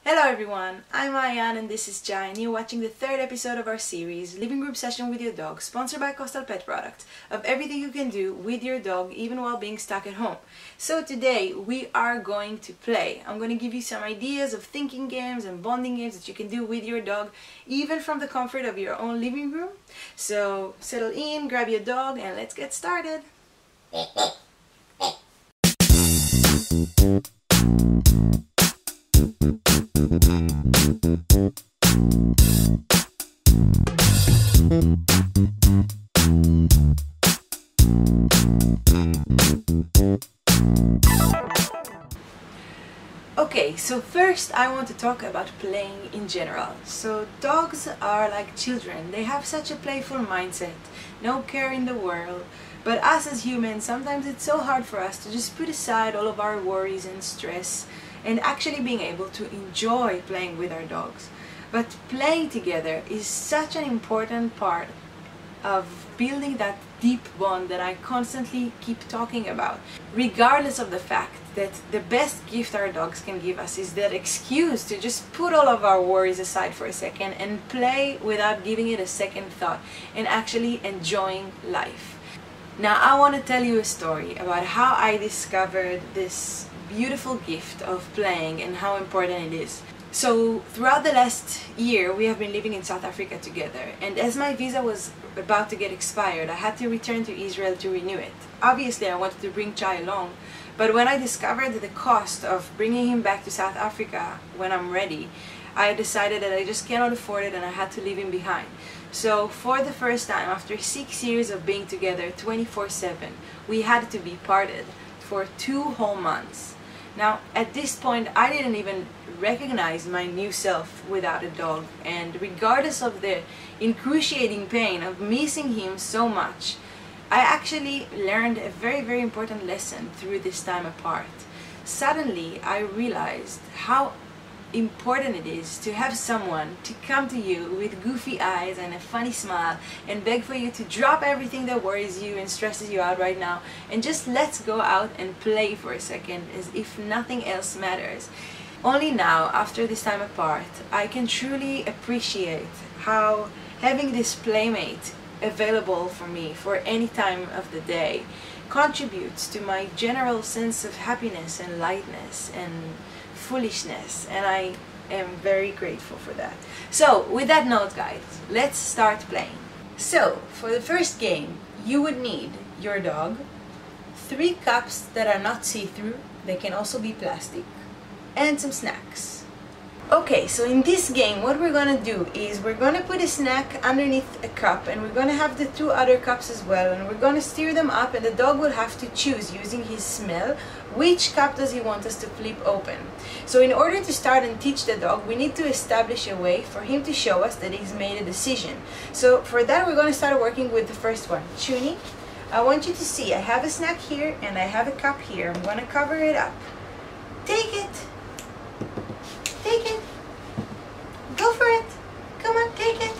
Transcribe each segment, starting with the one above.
Hello everyone, I'm Ayan and this is Jai and you're watching the third episode of our series, Living Group Session with Your Dog, sponsored by Coastal Pet Products, of everything you can do with your dog even while being stuck at home. So today we are going to play. I'm going to give you some ideas of thinking games and bonding games that you can do with your dog, even from the comfort of your own living room. So settle in, grab your dog and let's get started. Okay, so first I want to talk about playing in general. So dogs are like children. They have such a playful mindset, no care in the world. But us as humans, sometimes it's so hard for us to just put aside all of our worries and stress and actually being able to enjoy playing with our dogs. But playing together is such an important part of building that deep bond that I constantly keep talking about, regardless of the fact that the best gift our dogs can give us is that excuse to just put all of our worries aside for a second and play without giving it a second thought and actually enjoying life. Now I want to tell you a story about how I discovered this beautiful gift of playing and how important it is. So throughout the last year we have been living in South Africa together, and as my visa was about to get expired I had to return to Israel to renew it. Obviously I wanted to bring Chai along, but when I discovered the cost of bringing him back to South Africa when I'm ready, I decided that I just cannot afford it and I had to leave him behind. So for the first time, after 6 years of being together 24/7, we had to be parted for 2 whole months. Now at this point I didn't even recognize my new self without a dog, and regardless of the excruciating pain of missing him so much, I actually learned a very important lesson through this time apart. Suddenly I realized how important it is to have someone to come to you with goofy eyes and a funny smile and beg for you to drop everything that worries you and stresses you out right now and just let's go out and play for a second as if nothing else matters. Only now, after this time apart, I can truly appreciate how having this playmate available for me for any time of the day contributes to my general sense of happiness and lightness and foolishness, and I am very grateful for that. So with that note guys, let's start playing. So for the first game you would need your dog, 3 cups that are not see-through, they can also be plastic, and some snacks. Okay, so in this game what we're gonna do is we're gonna put a snack underneath a cup and we're gonna have the 2 other cups as well, and we're gonna stir them up and the dog will have to choose using his smell which cup does he want us to flip open. So in order to start and teach the dog, we need to establish a way for him to show us that he's made a decision. So for that we're gonna start working with the first one. Chuni, I want you to see I have a snack here and I have a cup here. I'm gonna cover it up. Take it. Take it. Go for it. Come on, take it.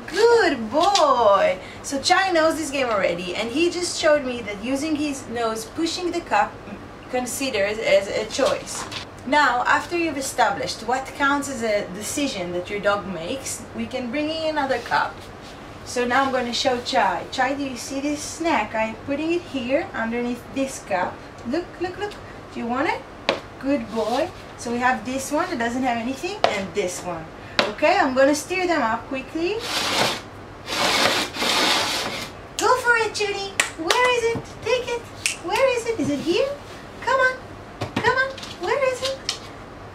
Good boy. So Chai knows this game already and he just showed me that using his nose pushing the cup considers as a choice. Now after you've established what counts as a decision that your dog makes, we can bring in another cup. So now I'm going to show Chai. Chai, do you see this snack? I'm putting it here underneath this cup. Look, look, look. Do you want it? Good boy. So we have this one that doesn't have anything and this one. Okay, I'm going to stir them up quickly. Go for it, Judy. Where is it? Take it. Where is it? Is it here? Come on. Come on. Where is it?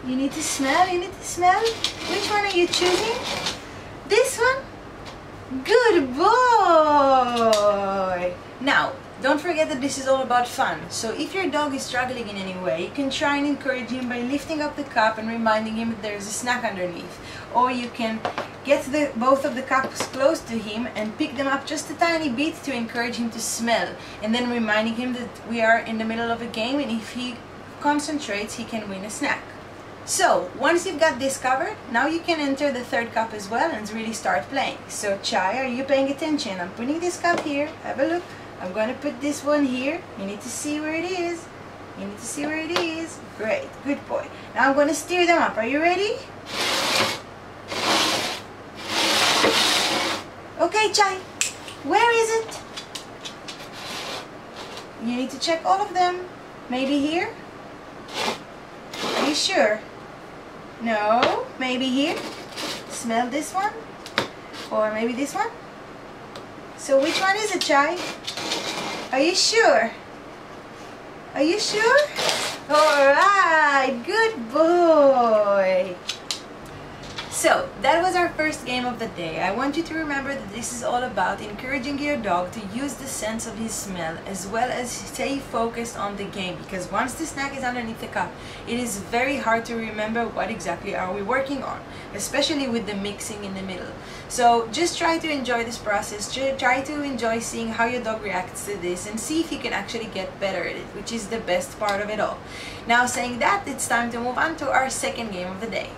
You need to smell. You need to smell. Which one are you choosing? This one? Good boy. Now, don't forget that this is all about fun. So if your dog is struggling in any way, you can try and encourage him by lifting up the cup and reminding him that there's a snack underneath. Or you can get both of the cups close to him and pick them up just a tiny bit to encourage him to smell, and then reminding him that we are in the middle of a game and if he concentrates he can win a snack. So once you've got this covered, now you can enter the 3rd cup as well and really start playing. So Chai, are you paying attention? I'm putting this cup here. Have a look. I'm going to put this one here. You need to see where it is. You need to see where it is. Great, good boy. Now I'm going to steer them up. Are you ready? Okay, Chai, where is it? You need to check all of them. Maybe here? Are you sure? No, maybe here. Smell this one? Or maybe this one? So which one is it, Chai? Are you sure? Are you sure? Alright, good boy. So, that was our first game of the day. I want you to remember that this is all about encouraging your dog to use the sense of his smell as well as stay focused on the game, because once the snack is underneath the cup, it is very hard to remember what exactly are we working on, especially with the mixing in the middle. So just try to enjoy this process, try to enjoy seeing how your dog reacts to this and see if you can actually get better at it, which is the best part of it all. Now saying that, it's time to move on to our second game of the day.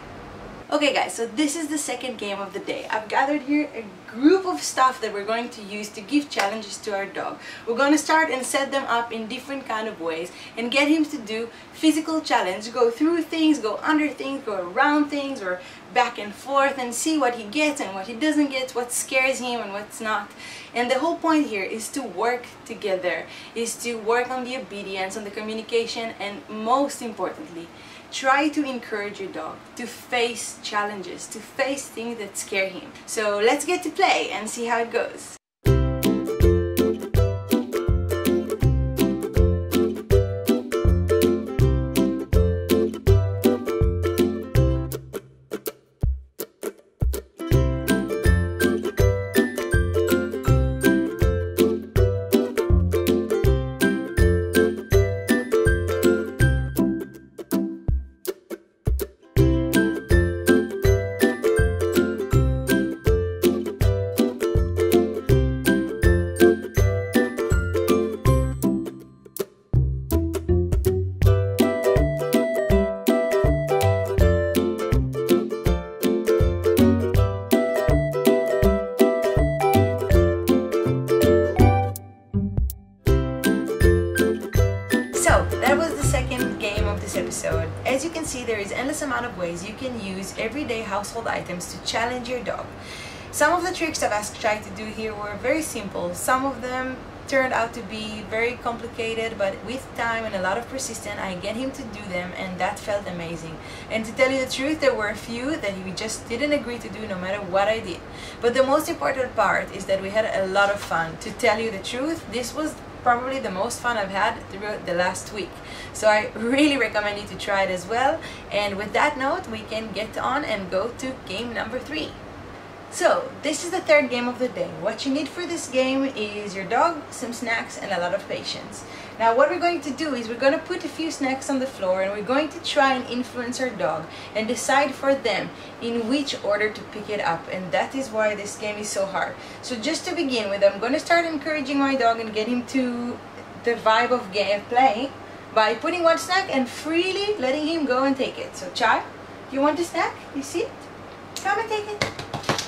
Okay guys, so this is the second game of the day. I've gathered here a group of stuff that we're going to use to give challenges to our dog. We're going to start and set them up in different kind of ways and get him to do physical challenge, go through things, go under things, go around things, or back and forth, and see what he gets and what he doesn't get, what scares him and what's not. And the whole point here is to work together, is to work on the obedience, on the communication, and most importantly, try to encourage your dog to face challenges, to face things that scare him. So let's get to play and see how it goes. Episode. As you can see, there is endless amount of ways you can use everyday household items to challenge your dog. Some of the tricks I've asked Chai to do here were very simple. Some of them turned out to be very complicated, but with time and a lot of persistence, I get him to do them, and that felt amazing. And to tell you the truth, there were a few that he just didn't agree to do no matter what I did. But the most important part is that we had a lot of fun. To tell you the truth, this was probably the most fun I've had throughout the last week. So I really recommend you to try it as well. And with that note, we can get on and go to game number 3. So this is the third game of the day. What you need for this game is your dog, some snacks, and a lot of patience. Now what we're going to do is we're going to put a few snacks on the floor, and we're going to try and influence our dog and decide for them in which order to pick it up, and that is why this game is so hard. So just to begin with, I'm going to start encouraging my dog and get him to the vibe of playing by putting one snack and freely letting him go and take it. So Chai, you want the snack? You see it? Come and take it.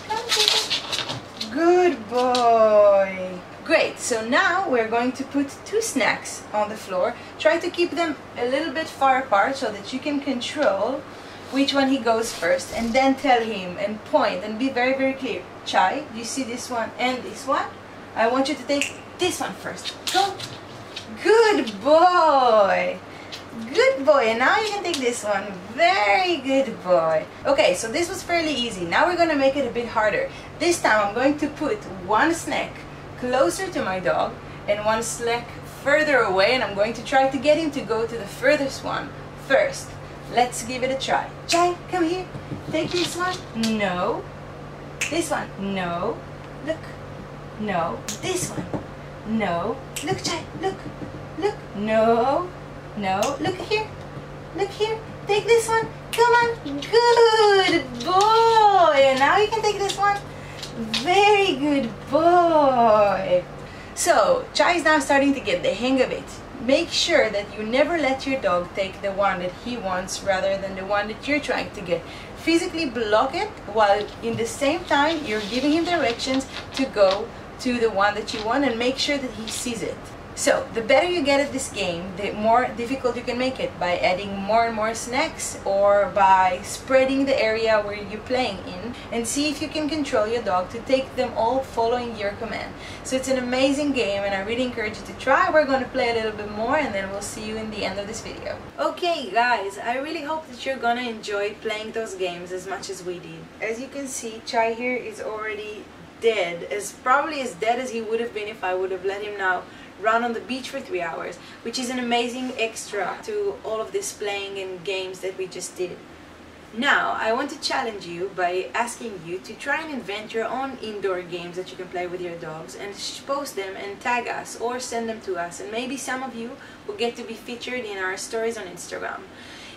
Come and take it. Good boy. Great, so now we're going to put 2 snacks on the floor. Try to keep them a little bit far apart so that you can control which one he goes first, and then tell him and point and be very, very clear. Chai, do you see this one and this one? I want you to take this one first. Go. Good boy. Good boy. And now you can take this one. Very good boy. Okay, so this was fairly easy. Now we're going to make it a bit harder. This time I'm going to put one snack closer to my dog and one snack further away, and I'm going to try to get him to go to the furthest one first. Let's give it a try. Chai, come here. Take this one. No. This one. No. Look. No. This one. No. Look, Chai. Look. Look. No. No. Look here. Look here. Take this one. Come on. Good boy. And now you can take this one. Very good boy. So Chai is now starting to get the hang of it. Make sure that you never let your dog take the one that he wants rather than the one that you're trying to get. Physically block it while in the same time you're giving him directions to go to the one that you want, and make sure that he sees it. So the better you get at this game, the more difficult you can make it by adding more and more snacks or by spreading the area where you're playing in, and see if you can control your dog to take them all following your command. So it's an amazing game and I really encourage you to try. We're going to play a little bit more and then we'll see you in the end of this video. Okay guys, I really hope that you're gonna enjoy playing those games as much as we did. As you can see, Chai here is already dead, probably as dead as he would have been if I would have let him now run on the beach for 3 hours, which is an amazing extra to all of this playing and games that we just did. Now, I want to challenge you by asking you to try and invent your own indoor games that you can play with your dogs and post them and tag us or send them to us, and maybe some of you will get to be featured in our stories on Instagram.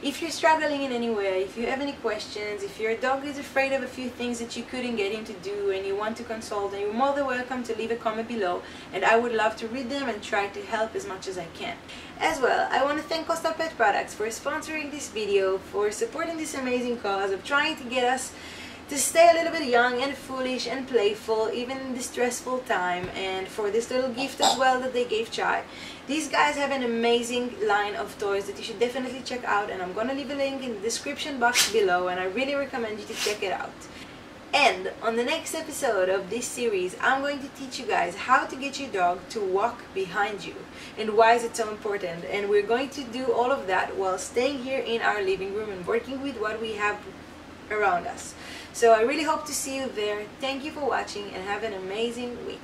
If you're struggling in any way, if you have any questions, if your dog is afraid of a few things that you couldn't get him to do and you want to consult, then you're more than welcome to leave a comment below, and I would love to read them and try to help as much as I can. As well, I want to thank Costa Pet Products for sponsoring this video, for supporting this amazing cause of trying to get us to stay a little bit young and foolish and playful even in this stressful time, and for this little gift as well that they gave Chai. These guys have an amazing line of toys that you should definitely check out, and I'm gonna leave a link in the description box below, and I really recommend you to check it out. And on the next episode of this series, I'm going to teach you guys how to get your dog to walk behind you and why is it so important, and we're going to do all of that while staying here in our living room and working with what we have around us. So I really hope to see you there. Thank you for watching and have an amazing week.